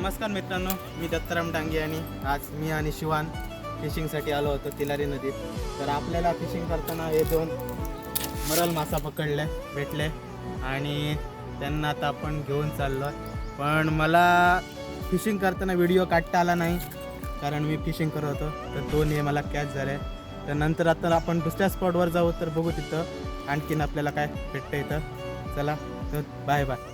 नमस्कार मित्रांनो, मी दत्ताराम डांगे आणि आज मी आणि शिवान फिशिंगसाठी आलो होतो तिलारी नदीत. तर आपल्याला फिशिंग करताना हे 2 मरल मासा भेटले आणि त्यांना आता आपण घेऊन चाललो. पण मला फिशिंग करताना व्हिडिओ काढता आला नाही कारण मी फिशिंग करत होतो. तर 2 हे मला कॅच झाले. तर नंतर आता आपण दुसऱ्या स्पॉटवर जाऊ, तर बघू तिथं आणखीन आपल्याला काय भेटतं इथं. चला, तर बाय बाय.